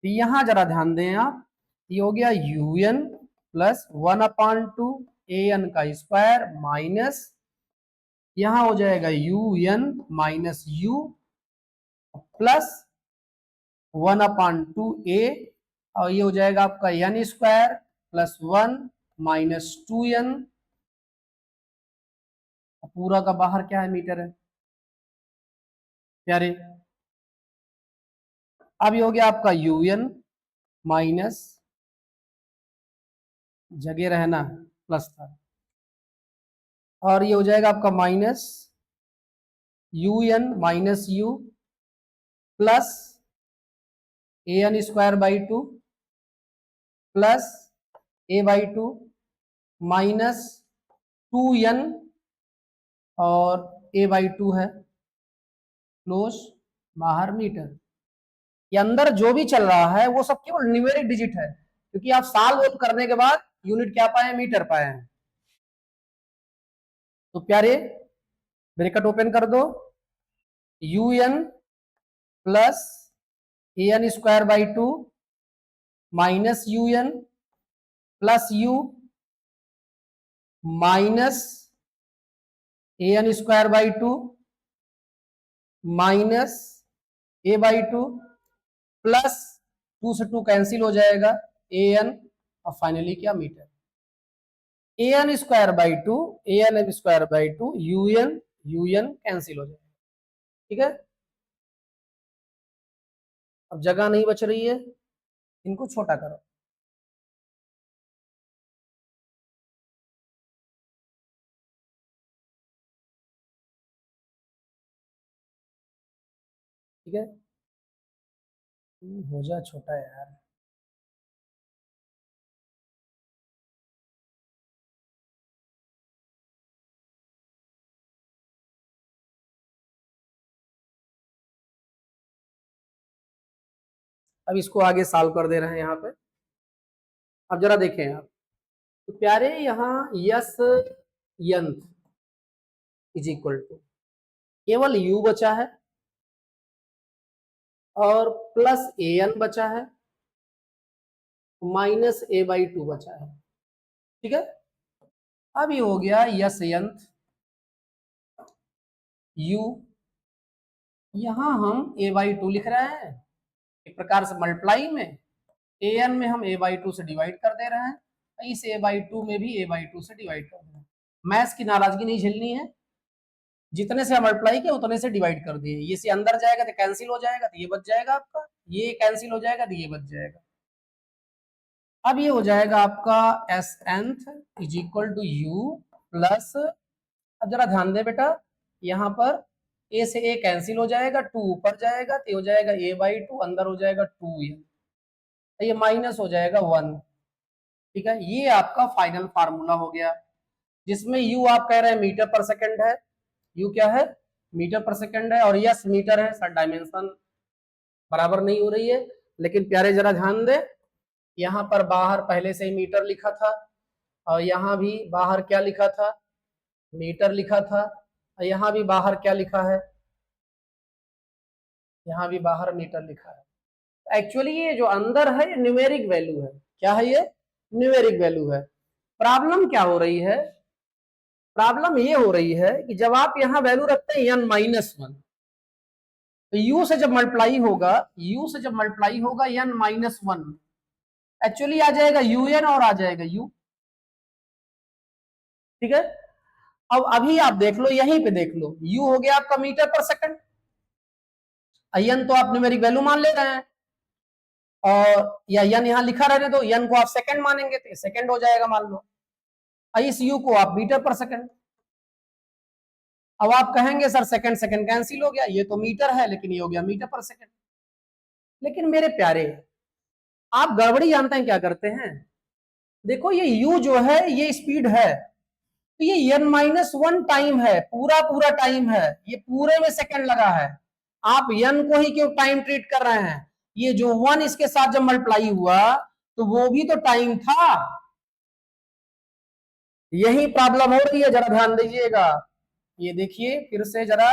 तो यहां जरा ध्यान दें आप, ये हो गया यूएन प्लस 1/2 ए एन का स्क्वायर माइनस, यहां हो जाएगा U N minus U plus 1/2 A, और ये हो जाएगा आपका N square plus 1 minus 2n, पूरा का बाहर क्या है, मीटर है प्यारे। अब ये हो गया आपका यूएन माइनस, जगह रहना प्लस था, और ये हो जाएगा आपका minus you N minus U plus A N square by 2 plus A by 2 minus 2n, और ए बाई 2 है क्लोज, बाहर मीटर। ये अंदर जो भी चल रहा है वो सब केवल न्यूमेरिक डिजिट है, क्योंकि आप सॉल्व करने के बाद यूनिट क्या पाए, मीटर पाए हैं। तो प्यारे ब्रैकेट ओपन कर दो, U N plus A N square by 2 minus you N plus U minus A N square by 2 minus A by 2 plus 2 से 2 कैंसिल हो जाएगा ए एन, और फाइनली क्या, metre. A N square by 2 A N square by 2 U N cancel हो जाएगा, ठीक है। अब जगह नहीं बच रही है, इनको छोटा करो, ठीक है, हो जा छोटा यार। अब इसको आगे सॉल्व कर दे रहे हैं यहाँ पे। अब जरा देखें आप, तो प्यारे यहाँ S nth is equal to, केवल u बचा है और प्लस ए एन बचा है माइनस ए बाई 2 बचा है, ठीक है। अब ये हो गया यस यंथ u, यहां हम a बाई 2 लिख रहे हैं, एक प्रकार से मल्टीप्लाई में ए एन में हम a बाई 2 से डिवाइड कर दे रहे हैं, इस a बाई 2 में भी a बाई 2 से डिवाइड कर रहे हैं। मैथ्स की नाराजगी नहीं झेलनी है, जितने से मल्टीप्लाई किया उतने से डिवाइड कर दिए, ये से अंदर जाएगा तो कैंसिल हो जाएगा, तो ये बच जाएगा आपका, ये कैंसिल हो जाएगा तो ये बच जाएगा। अब ये हो जाएगा आपका S nth is equal to you plus, अब जरा ध्यान दे बेटा, यहाँ पर ए से ए कैंसिल हो जाएगा, 2 ऊपर जाएगा तो हो जाएगा ए बाई 2, अंदर हो जाएगा 2 ये माइनस हो जाएगा 1, ठीक है। ये आपका फाइनल फार्मूला हो गया, जिसमें यू आप कह रहे हैं मीटर पर सेकंड है, यू क्या है, मीटर पर सेकंड है, और यस मीटर है सर, डायमेंशन बराबर नहीं हो रही है, लेकिन प्यारे जरा ध्यान दे, यहाँ पर बाहर पहले से ही मीटर लिखा था, और यहाँ भी बाहर क्या लिखा था, मीटर लिखा था, और यहाँ भी बाहर क्या लिखा है, यहाँ भी बाहर मीटर लिखा है। एक्चुअली ये जो अंदर है ये न्यूमेरिक वैल्यू है। क्या है ये? न्यूमेरिक वैल्यू है। प्रॉब्लम क्या हो रही है? प्रॉब्लम ये हो रही है कि जब आप यहाँ वैल्यू रखते हैं n-1, तो u से जब मल्टीप्लाई होगा, u से जब मल्टीप्लाई होगा n-1, एक्चुअली आ जाएगा un और आ जाएगा u। ठीक है, अब अभी आप देख लो, यहीं पे देख लो, u हो गया आपका मीटर पर सेकंड, n तो आप न्यूमेरिक वैल्यू मान ले रहे हैं, और या n यहां लिखा रहने दो, n को आप सेकंड मानेंगे तो सेकंड हो जाएगा मान लो, इस u को आप मीटर पर सेकंड। अब आप कहेंगे सर सेकंड सेकंड कैंसिल हो गया, ये तो मीटर है लेकिन ये हो गया मीटर पर सेकंड। लेकिन मेरे प्यारे, आप गड़बड़ी जानते हैं क्या करते हैं? देखो ये u जो है ये स्पीड है, तो ये n-1 टाइम है, पूरा पूरा टाइम है, ये पूरे में सेकंड लगा है। आप n को ही क्यों टाइम ट्रीट कर रहे हैं? ये जो 1 इसके साथ जब मल्टीप्लाई हुआ तो वो भी तो टाइम था। यही प्रॉब्लम हो रही है, जरा ध्यान दीजिएगा। ये देखिए फिर से जरा,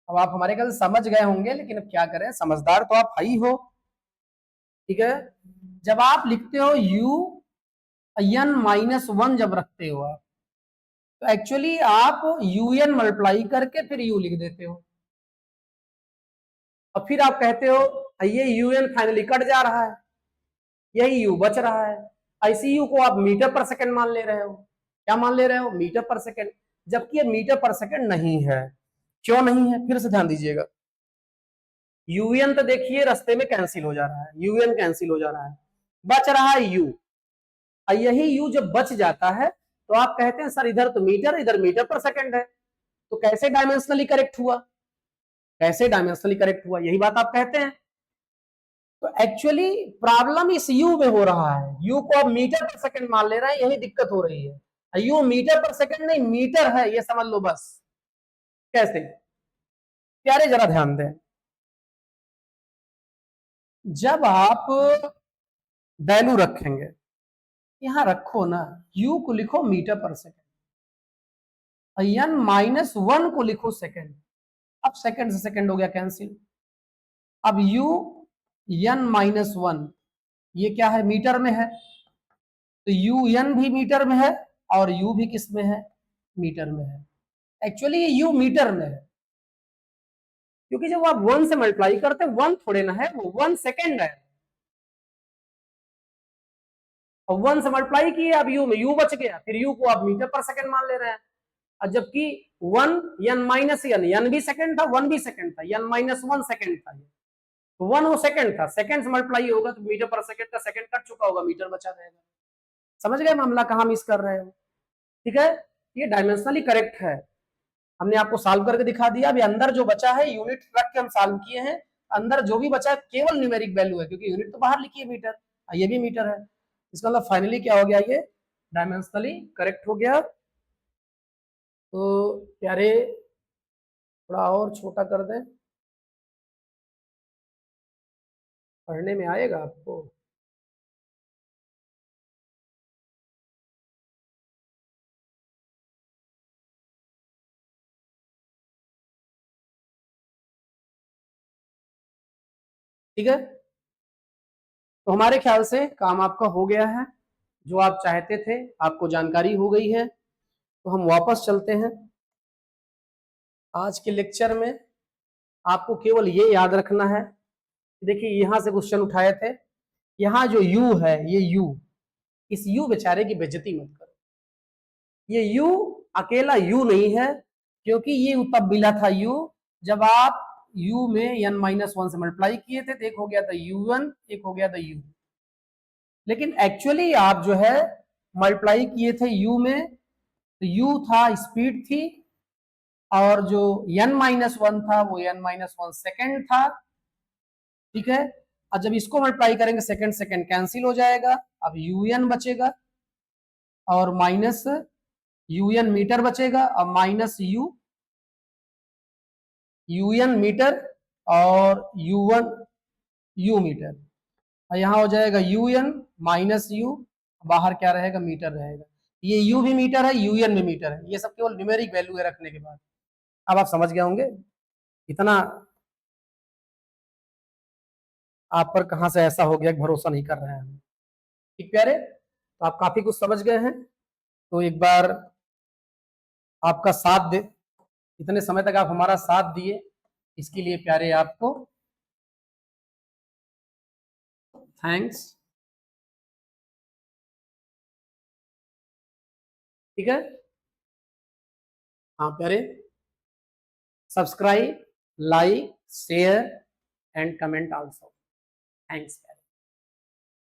अब आप हमारे कल समझ गए होंगे, लेकिन अब क्या करें, समझदार तो आप ही हो। ठीक है, जब आप लिखते हो u n-1 जब रखते हो आप, तो एक्चुअली आप un मल्टीप्लाई करके फिर u लिख देते हो, और फिर आप कहते हो ये un फाइनली कट जा रहा है, यही u बच रहा है। ऐसी u को आप मीटर पर सेकंड मान ले रहे हो। क्या मान ले रहे हो? मीटर पर सेकंड, जबकि ये मीटर पर सेकंड नहीं है। क्यों नहीं है? फिर से ध्यान दीजिएगा। un तो देखिए रास्ते में कैंसिल हो जा रहा है, un कैंसिल हो जा रहा है, बच रहा है u। यही u जब बच जाता है तो आप कहते हैं सर इधर तो मीटर, इधर मीटर पर सेकंड है, तो कैसे डायमेंशनली करेक्ट हुआ? कैसे डायमेंशनली करेक्ट हुआ, यही बात आप कहते हैं। तो एक्चुअली प्रॉब्लम इस u में हो रहा है, u को आप मीटर पर सेकंड मान ले रहे हैं, यही दिक्कत हो रही है। u मीटर पर सेकंड नहीं, मीटर है, ये समझ लो बस। कैसे प्यारे, जरा ध्यान दें। जब आप वैल्यू रखेंगे, यहां रखो ना, u को लिखो मीटर पर सेकंड, n-1 को लिखो सेकंड। अब सेकंड से सेकंड हो गया कैंसिल। अब u n-1 ये क्या है? मीटर में है, तो un भी मीटर में है और u भी किस में है? मीटर में है। एक्चुअली ये u मीटर में है, क्योंकि जब आप 1 से मल्टीप्लाई करते हैं, 1 थोड़े ना है, वो 1 सेकेंड है, और 1 से मल्टीप्लाई किए, अब u में u बच गया, फिर u को आप मीटर पर सेकंड मान ले रहे हैं। और जबकि 1 n-n भी सेकंड था, 1 भी सेकंड था, n-1 सेकंड था, तो 1 वो सेकंड था, सेकंड से मल्टीप्लाई होगा तो मीटर पर सेकंड का सेकंड कट चुका होगा, मीटर बचा रहेगा। समझ गए मामला कहां मिस कर रहे हो? ठीक है, ये डायमेंशनली करेक्ट है, हमने आपको सॉल्व करके दिखा दिया। अभी अंदर जो बचा है यूनिट रख के हम सॉल्व किए हैं, अंदर जो भी बचा है केवल न्यूमेरिक वैल्यू है, क्योंकि यूनिट तो बाहर लिखी है मीटर, ये भी मीटर है। इसका मतलब फाइनली क्या हो गया, ये डायमेंशनली करेक्ट हो गया। तो प्यारे थोड़ा और छोटा कर दें, पढ़ने में आएगा आपको। ठीक है, तो हमारे ख्याल से काम आपका हो गया है, जो आप चाहते थे आपको जानकारी हो गई है। तो हम वापस चलते हैं। आज के लेक्चर में आपको केवल ये याद रखना है, देखिए यहां से क्वेश्चन उठाए थे, यहाँ जो u है, ये u, इस u बेचारे की बेइज्जती मत करो। ये u अकेला u नहीं है, क्योंकि ये तब मिला था u जब आप u में n-1 से मल्टीप्लाई किए थे, तो एक हो गया था u1, एक हो गया था u। लेकिन एक्चुअली आप जो है मल्टीप्लाई किए थे u में, तो u था स्पीड थी, और जो n-1 था वो n-1 सेकेंड था। ठीक है, और जब इसको मल्टीप्लाई करेंगे सेकेंड सेकेंड कैंसिल हो जाएगा, अब un बचेगा और माइनस un मीटर बचेगा, और माइनस un मीटर और u1 u मीटर, और यहाँ हो जाएगा UN माइनस यू, बाहर क्या रहेगा, मीटर रहेगा। ये यू भी मीटर है, UN भी मीटर है, ये सब केवल न्यूमेरिक वैल्यू है रखने के बाद। अब आप समझ गए होंगे, इतना आप पर कहां से ऐसा हो गया कि भरोसा नहीं कर रहे हैं। ठीक प्यारे, तो आप काफी कुछ समझ गए हैं। तो एक बार आपका साथ दे, इतने समय तक आप हमारा साथ दिए, इसके लिए प्यारे आपको थैंक्स। ठीक है, हाँ प्यारे, subscribe, like, share and comment also. Thanks.